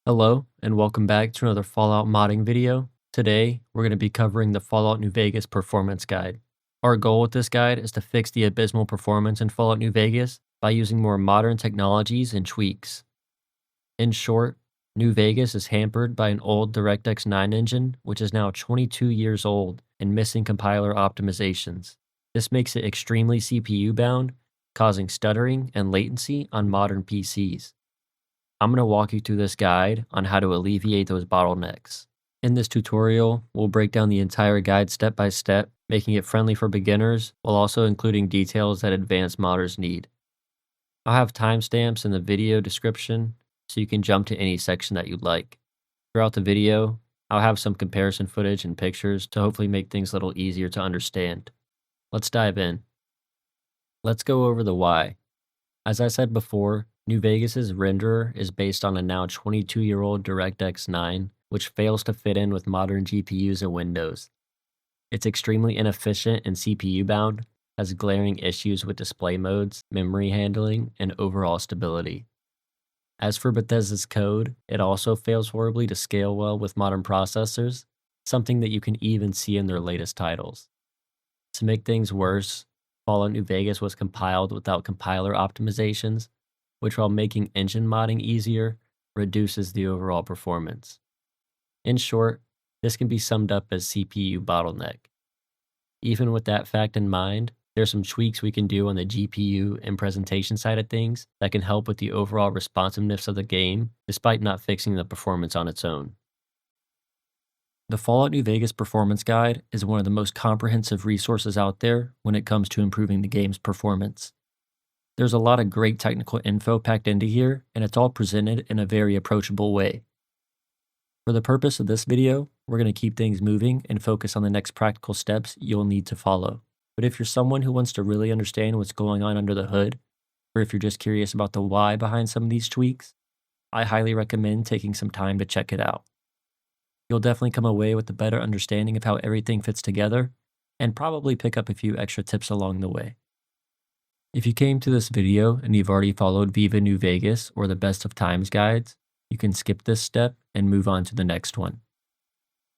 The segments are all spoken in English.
Hello, and welcome back to another Fallout modding video. Today, we're going to be covering the Fallout New Vegas Performance Guide. Our goal with this guide is to fix the abysmal performance in Fallout New Vegas by using more modern technologies and tweaks. In short, New Vegas is hampered by an old DirectX 9 engine, which is now 22 years old and missing compiler optimizations. This makes it extremely CPU bound, causing stuttering and latency on modern PCs. I'm going to walk you through this guide on how to alleviate those bottlenecks. In this tutorial, we'll break down the entire guide step by step, making it friendly for beginners while also including details that advanced modders need. I'll have timestamps in the video description so you can jump to any section that you'd like. Throughout the video, I'll have some comparison footage and pictures to hopefully make things a little easier to understand. Let's dive in. Let's go over the why. As I said before, New Vegas's renderer is based on a now 22-year-old DirectX 9, which fails to fit in with modern GPUs and Windows. It's extremely inefficient and CPU bound, has glaring issues with display modes, memory handling, and overall stability. As for Bethesda's code, it also fails horribly to scale well with modern processors, something that you can even see in their latest titles. To make things worse, Fallout New Vegas was compiled without compiler optimizations, which while making engine modding easier, reduces the overall performance. In short, this can be summed up as CPU bottleneck. Even with that fact in mind, there's some tweaks we can do on the GPU and presentation side of things that can help with the overall responsiveness of the game, despite not fixing the performance on its own. The Fallout New Vegas Performance Guide is one of the most comprehensive resources out there when it comes to improving the game's performance. There's a lot of great technical info packed into here, and it's all presented in a very approachable way. For the purpose of this video, we're going to keep things moving and focus on the next practical steps you'll need to follow. But if you're someone who wants to really understand what's going on under the hood, or if you're just curious about the why behind some of these tweaks, I highly recommend taking some time to check it out. You'll definitely come away with a better understanding of how everything fits together, and probably pick up a few extra tips along the way. If you came to this video and you've already followed Viva New Vegas or the Best of Times guides, you can skip this step and move on to the next one.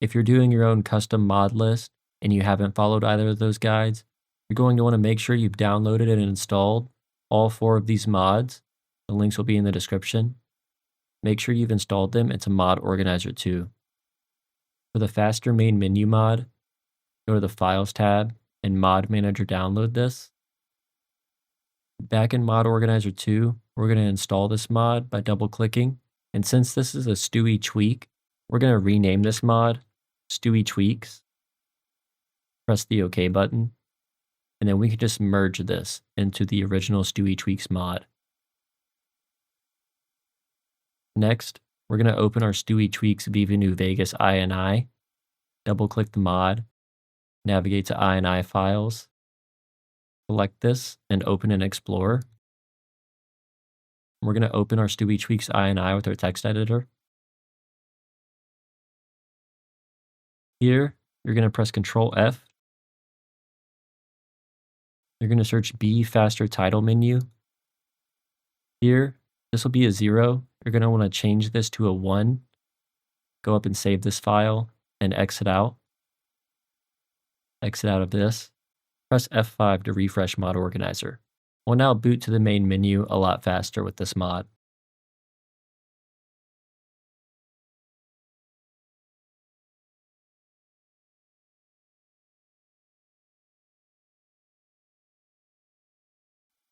If you're doing your own custom mod list and you haven't followed either of those guides, you're going to want to make sure you've downloaded and installed all 4 of these mods. The links will be in the description. Make sure you've installed them into Mod Organizer 2. For the faster main menu mod, go to the Files tab and Mod Manager download this. Back in Mod Organizer 2, we're going to install this mod by double-clicking, and since this is a Stewie tweak, we're going to rename this mod Stewie Tweaks. Press the OK button, and then we can just merge this into the original Stewie Tweaks mod. Next, we're going to open our Stewie Tweaks Viva New Vegas INI, double-click the mod, navigate to INI Files, select this and open in Explorer. We're going to open our Stewie Tweaks INI with our text editor. Here, you're going to press Ctrl F. You're going to search B Faster Title menu. Here, this will be a 0. You're going to want to change this to a 1. Go up and save this file and exit out. Exit out of this. Press F5 to refresh Mod Organizer. We'll now boot to the main menu a lot faster with this mod.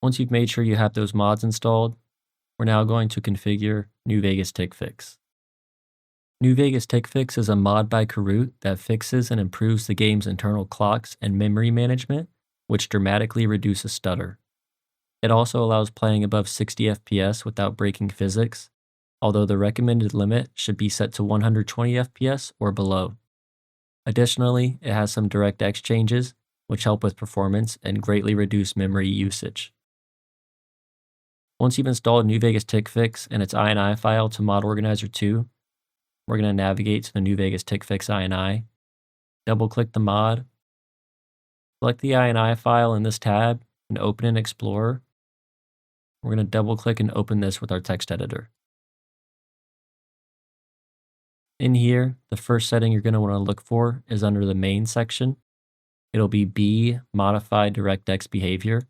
Once you've made sure you have those mods installed, we're now going to configure New Vegas Tick Fix. New Vegas Tick Fix is a mod by Karut that fixes and improves the game's internal clocks and memory management, which dramatically reduces stutter. It also allows playing above 60 FPS without breaking physics, although the recommended limit should be set to 120 FPS or below. Additionally, it has some DirectX changes, which help with performance and greatly reduce memory usage. Once you've installed New Vegas Tick Fix and its INI file to Mod Organizer 2, we're going to navigate to the New Vegas Tick Fix INI, double-click the mod, select the INI file in this tab, and open in Explorer. We're going to double-click and open this with our text editor. In here, the first setting you're going to want to look for is under the main section. It'll be B, modify DirectX behavior.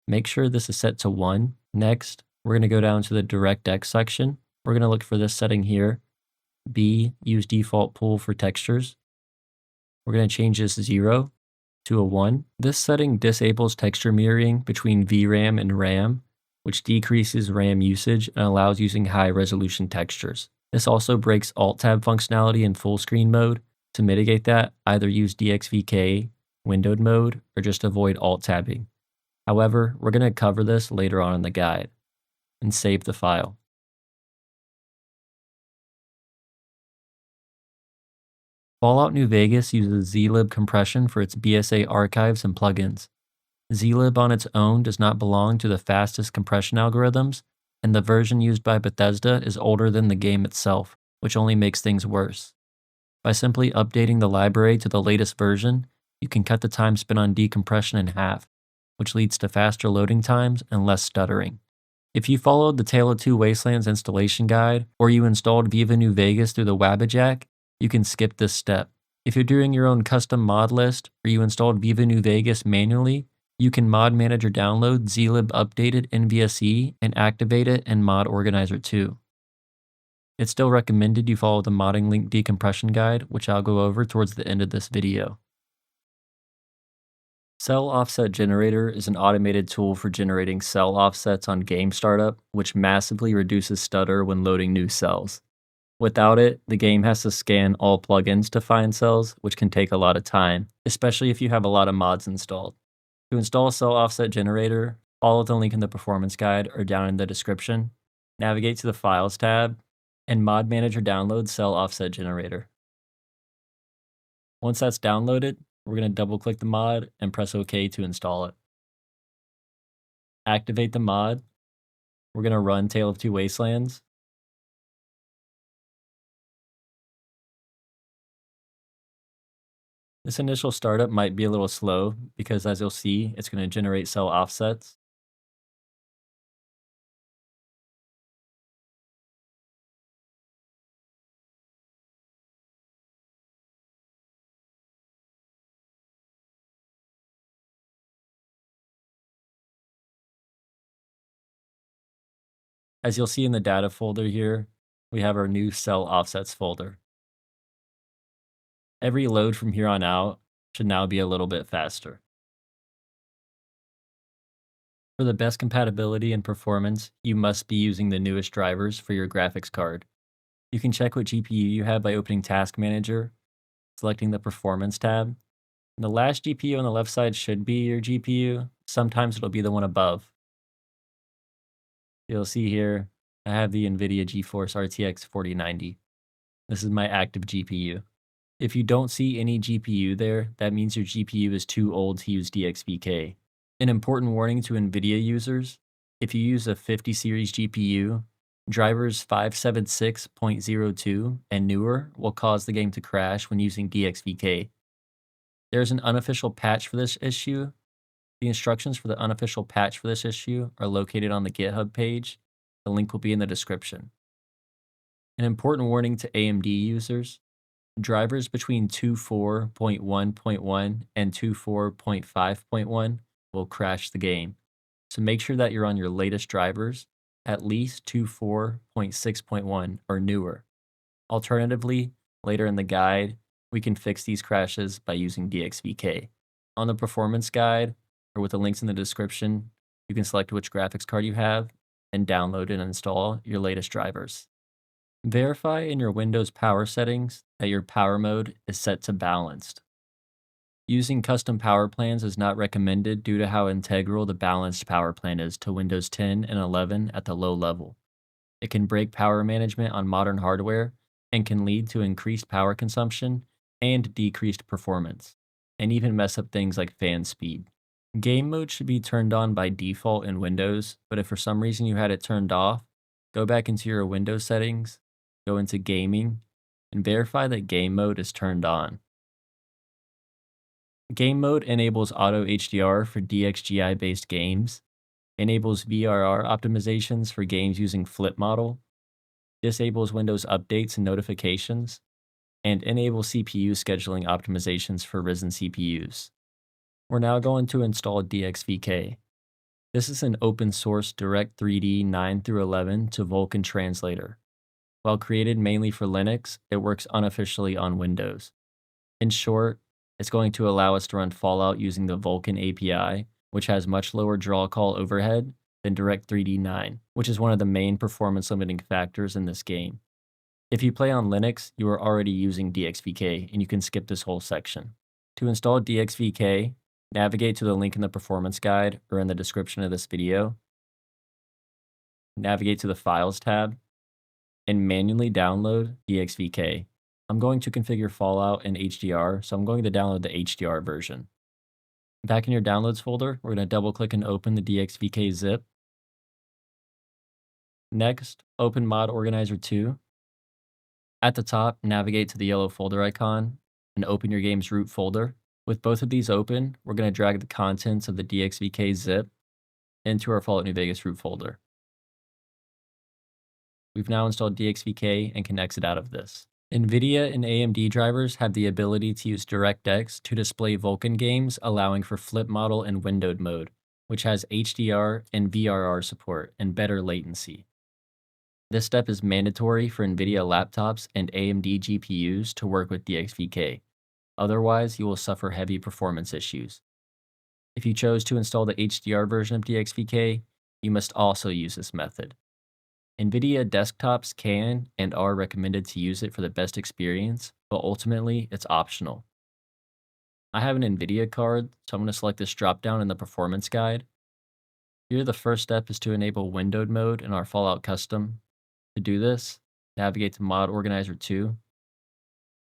Make sure this is set to 1. Next, we're going to go down to the DirectX section. We're going to look for this setting here. B, use default pool for textures. We're going to change this 0 to a 1. This setting disables texture mirroring between VRAM and RAM, which decreases RAM usage and allows using high resolution textures. This also breaks Alt-Tab functionality in full screen mode. To mitigate that, either use DXVK, windowed mode, or just avoid Alt-Tabbing. However, we're going to cover this later on in the guide, and save the file. Fallout New Vegas uses zlib compression for its BSA archives and plugins. Zlib on its own does not belong to the fastest compression algorithms, and the version used by Bethesda is older than the game itself, which only makes things worse. By simply updating the library to the latest version, you can cut the time spent on decompression in half, which leads to faster loading times and less stuttering. If you followed the Tale of Two Wastelands installation guide, or you installed Viva New Vegas through the Wabbajack, you can skip this step. If you're doing your own custom mod list, or you installed Viva New Vegas manually, you can Mod Manager download zlib updated NVSE and activate it in Mod Organizer 2. It's still recommended you follow the modding link decompression guide, which I'll go over towards the end of this video. Cell Offset Generator is an automated tool for generating cell offsets on game startup, which massively reduces stutter when loading new cells. Without it, the game has to scan all plugins to find cells, which can take a lot of time, especially if you have a lot of mods installed. To install Cell Offset Generator, follow the link in the performance guide or down in the description. Navigate to the Files tab, and Mod Manager download Cell Offset Generator. Once that's downloaded, we're going to double click the mod and press OK to install it. Activate the mod. We're going to run Tale of Two Wastelands. This initial startup might be a little slow because, as you'll see, it's going to generate cell offsets. As you'll see in the data folder here, we have our new cell offsets folder. Every load from here on out should now be a little bit faster. For the best compatibility and performance, you must be using the newest drivers for your graphics card. You can check what GPU you have by opening Task Manager, selecting the Performance tab. And the last GPU on the left side should be your GPU. Sometimes it'll be the one above. You'll see here, I have the NVIDIA GeForce RTX 4090. This is my active GPU. If you don't see any GPU there, that means your GPU is too old to use DXVK. An important warning to NVIDIA users: if you use a 50 series GPU, drivers 576.02 and newer will cause the game to crash when using DXVK. There's an unofficial patch for this issue. The instructions for the unofficial patch for this issue are located on the GitHub page. The link will be in the description. An important warning to AMD users: drivers between 2.4.1.1 and 2.4.5.1 will crash the game. So make sure that you're on your latest drivers, at least 2.4.6.1 or newer. Alternatively, later in the guide, we can fix these crashes by using DXVK. On the performance guide, or with the links in the description, you can select which graphics card you have and download and install your latest drivers. Verify in your Windows power settings that your power mode is set to balanced. Using custom power plans is not recommended due to how integral the balanced power plan is to Windows 10 and 11 at the low level. It can break power management on modern hardware and can lead to increased power consumption and decreased performance, and even mess up things like fan speed. Game mode should be turned on by default in Windows, but if for some reason you had it turned off, go back into your Windows settings, go into Gaming, and verify that game mode is turned on. Game mode enables auto HDR for DXGI based games, enables VRR optimizations for games using flip model, disables Windows updates and notifications, and enables CPU scheduling optimizations for Ryzen CPUs. We're now going to install DXVK. This is an open source Direct3D 9 through 11 to Vulkan translator. While created mainly for Linux, it works unofficially on Windows. In short, it's going to allow us to run Fallout using the Vulkan API, which has much lower draw call overhead than Direct3D 9, which is one of the main performance limiting factors in this game. If you play on Linux, you are already using DXVK, and you can skip this whole section. To install DXVK, navigate to the link in the performance guide or in the description of this video. Navigate to the Files tab and manually download DXVK. I'm going to configure Fallout in HDR, so I'm going to download the HDR version. Back in your Downloads folder, we're going to double-click and open the DXVK zip. Next, open Mod Organizer 2. At the top, navigate to the yellow folder icon and open your game's root folder. With both of these open, we're going to drag the contents of the DXVK zip into our Fallout New Vegas root folder. We've now installed DXVK and can exit out of this. NVIDIA and AMD drivers have the ability to use DirectX to display Vulkan games, allowing for flip model and windowed mode, which has HDR and VRR support and better latency. This step is mandatory for NVIDIA laptops and AMD GPUs to work with DXVK. Otherwise, you will suffer heavy performance issues. If you chose to install the HDR version of DXVK, you must also use this method. NVIDIA desktops can and are recommended to use it for the best experience, but ultimately, it's optional. I have an NVIDIA card, so I'm going to select this dropdown in the performance guide. Here, the first step is to enable windowed mode in our Fallout Custom. To do this, navigate to Mod Organizer 2,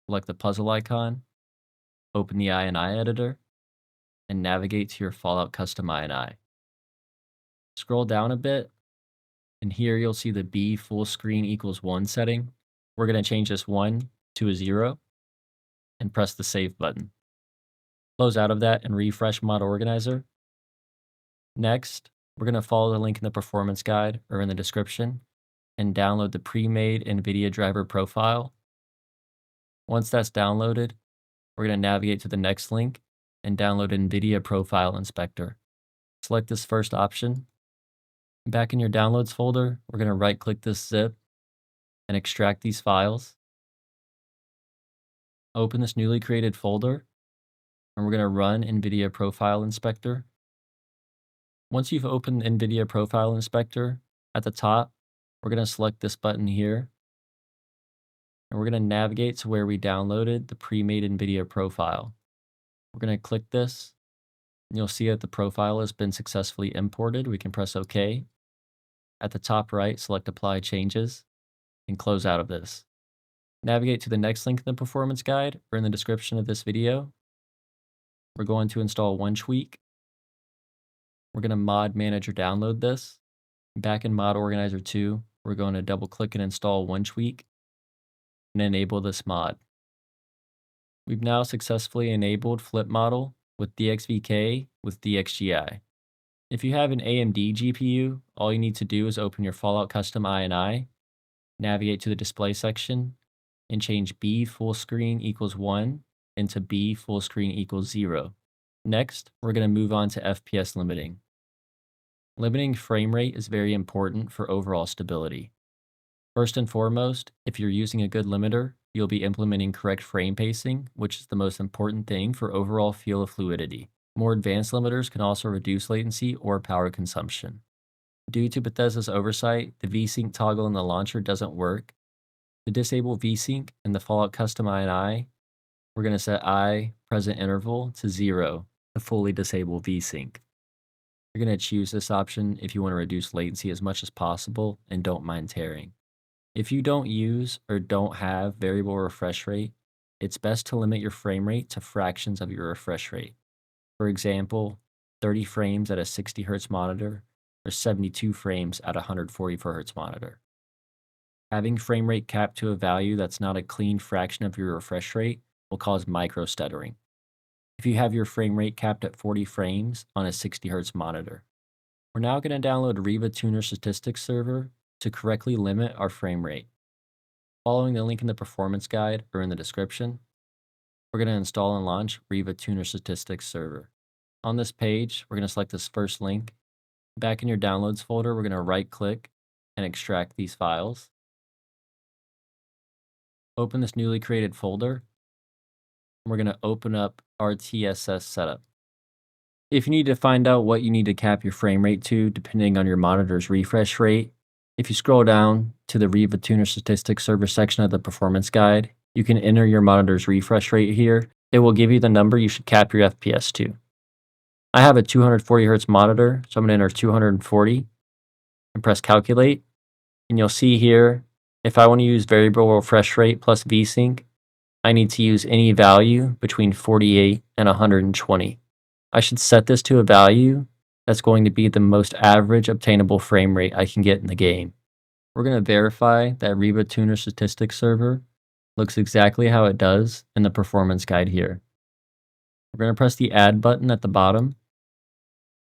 select the puzzle icon, open the INI editor, and navigate to your Fallout Custom INI. Scroll down a bit, and here you'll see the B full screen equals 1 setting. We're going to change this 1 to a 0 and press the save button. Close out of that and refresh Mod Organizer. Next, we're going to follow the link in the performance guide or in the description and download the pre-made NVIDIA driver profile. Once that's downloaded, we're going to navigate to the next link and download NVIDIA Profile Inspector. Select this first option. Back in your Downloads folder, we're going to right-click this zip and extract these files. Open this newly created folder, and we're going to run NVIDIA Profile Inspector. Once you've opened NVIDIA Profile Inspector, at the top, we're going to select this button here, and we're going to navigate to where we downloaded the pre-made NVIDIA profile. We're going to click this, and you'll see that the profile has been successfully imported. We can press OK. At the top right, select Apply Changes, and close out of this. Navigate to the next link in the performance guide or in the description of this video. We're going to install OneTweak. We're going to Mod Manager download this. Back in Mod Organizer 2, we're going to double-click and install OneTweak and enable this mod. We've now successfully enabled Flip Model with DXVK with DXGI. If you have an AMD GPU, all you need to do is open your Fallout Custom INI, navigate to the Display section, and change B full screen equals 1 into B full screen equals 0. Next, we're going to move on to FPS limiting. Limiting frame rate is very important for overall stability. First and foremost, if you're using a good limiter, you'll be implementing correct frame pacing, which is the most important thing for overall feel of fluidity. More advanced limiters can also reduce latency or power consumption. Due to Bethesda's oversight, the VSync toggle in the launcher doesn't work. To disable VSync in the Fallout Custom INI, we're going to set I present interval to 0 to fully disable VSync. You're going to choose this option if you want to reduce latency as much as possible and don't mind tearing. If you don't use or don't have variable refresh rate, it's best to limit your frame rate to fractions of your refresh rate. For example, 30 frames at a 60 Hz monitor or 72 frames at a 144 Hz monitor. Having frame rate capped to a value that's not a clean fraction of your refresh rate will cause micro stuttering. If you have your frame rate capped at 40 frames on a 60 Hz monitor. We're now going to download Riva Tuner Statistics Server to correctly limit our frame rate. Following the link in the performance guide or in the description, we're going to install and launch Riva Tuner Statistics Server. On this page, we're going to select this first link. Back in your downloads folder, we're going to right click and extract these files. Open this newly created folder. And we're going to open up RTSS setup. If you need to find out what you need to cap your frame rate to, depending on your monitor's refresh rate, if you scroll down to the Riva Tuner Statistics Server section of the performance guide, you can enter your monitor's refresh rate here. It will give you the number you should cap your FPS to. I have a 240 Hz monitor, so I'm going to enter 240 and press calculate. And you'll see here, if I want to use variable refresh rate plus VSync, I need to use any value between 48 and 120. I should set this to a value that's going to be the most average obtainable frame rate I can get in the game. We're going to verify that Riva Tuner Statistics Server looks exactly how it does in the performance guide here. We're going to press the Add button at the bottom.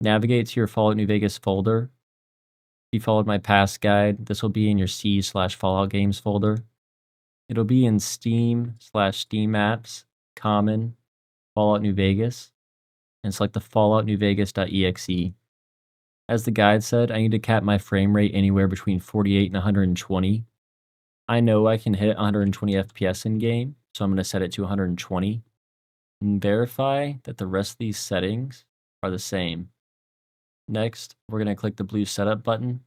Navigate to your Fallout New Vegas folder. If you followed my past guide, this will be in your C/Fallout Games folder. It'll be in Steam/Steam Apps, Common, Fallout New Vegas, and select the falloutnewvegas.exe. As the guide said, I need to cap my frame rate anywhere between 48 and 120. I know I can hit 120 FPS in game, so I'm going to set it to 120. And verify that the rest of these settings are the same. Next, we're going to click the blue setup button.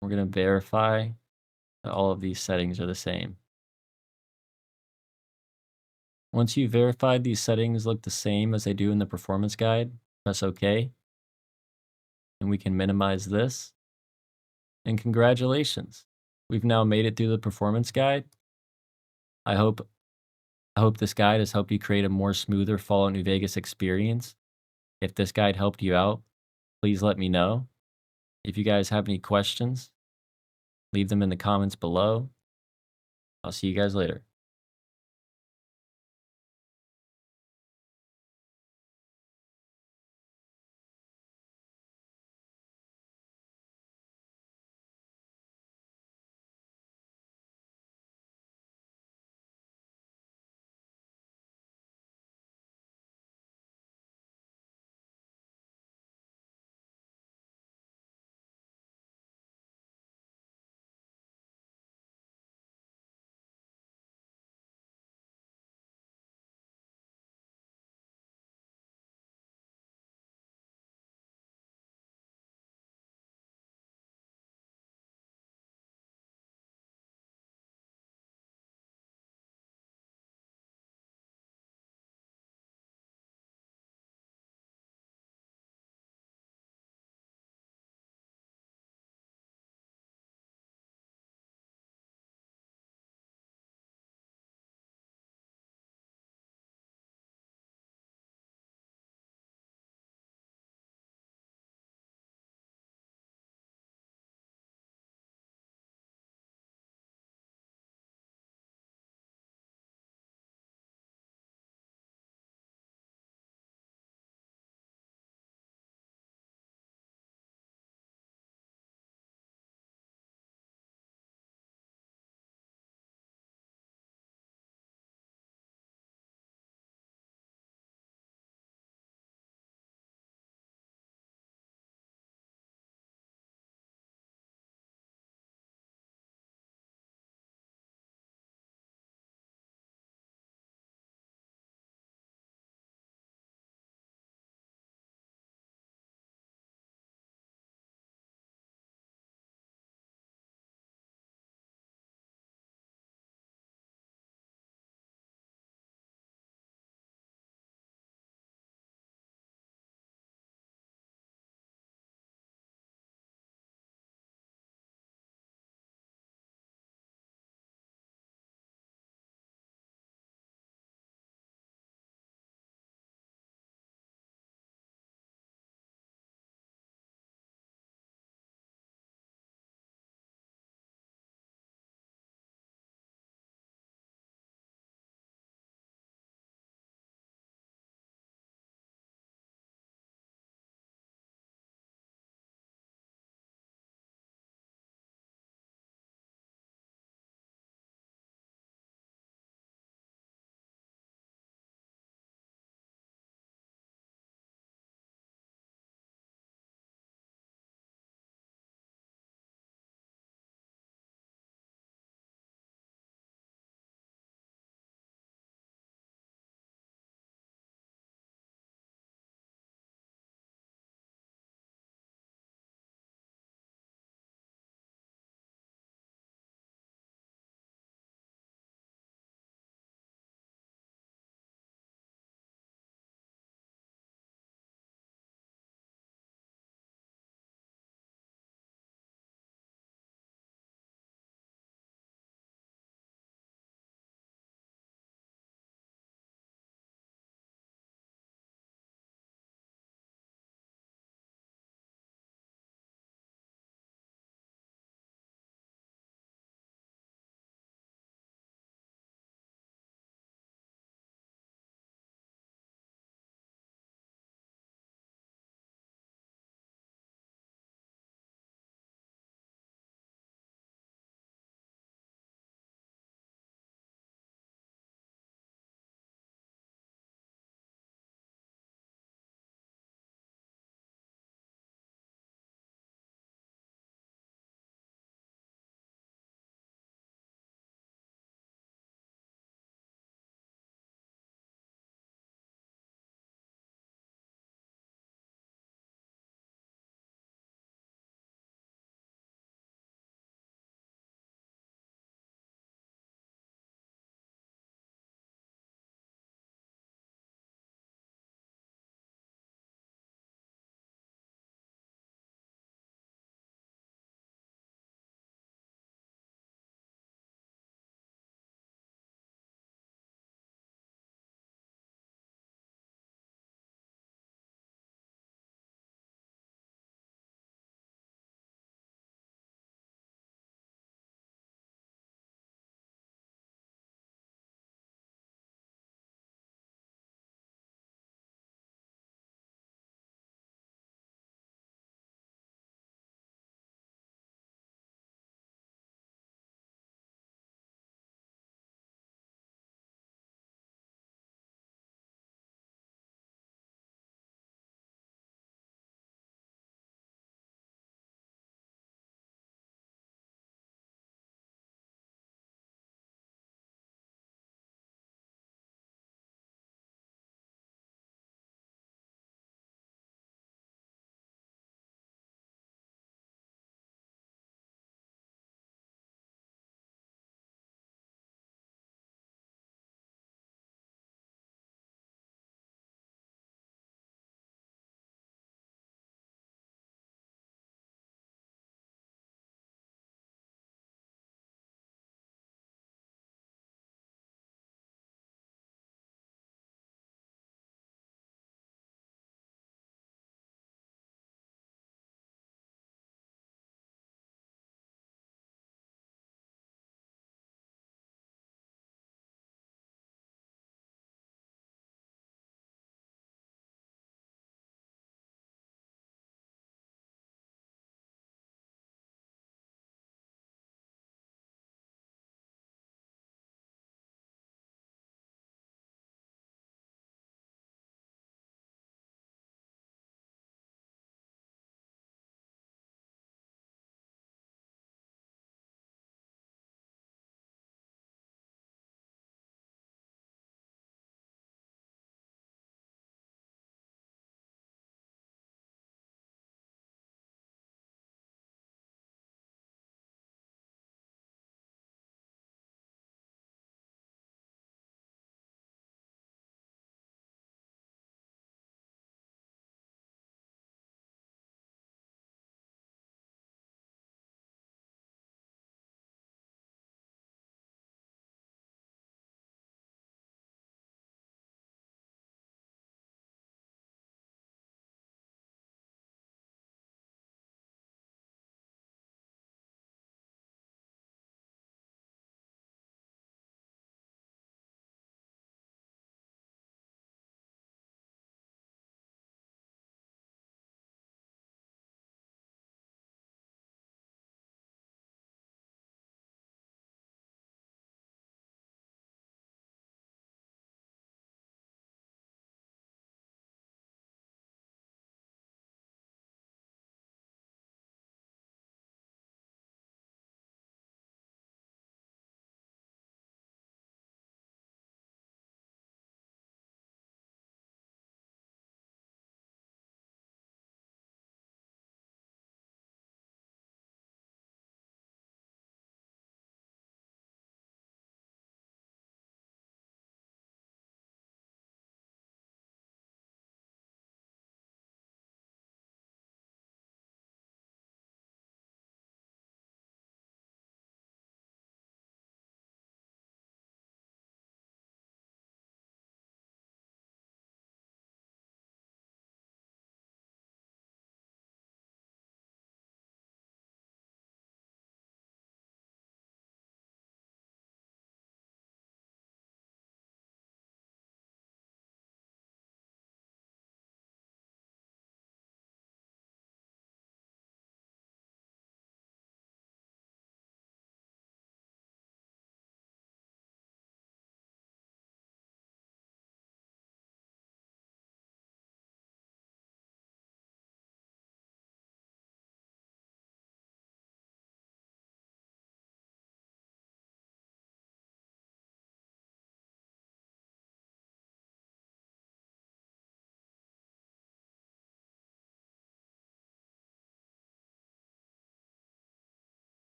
We're going to verify that all of these settings are the same. Once you've verified these settings look the same as they do in the performance guide, press OK. And we can minimize this. And congratulations, we've now made it through the performance guide. I hope this guide has helped you create a more smoother Fallout New Vegas experience. If this guide helped you out, please let me know. If you guys have any questions, leave them in the comments below. I'll see you guys later.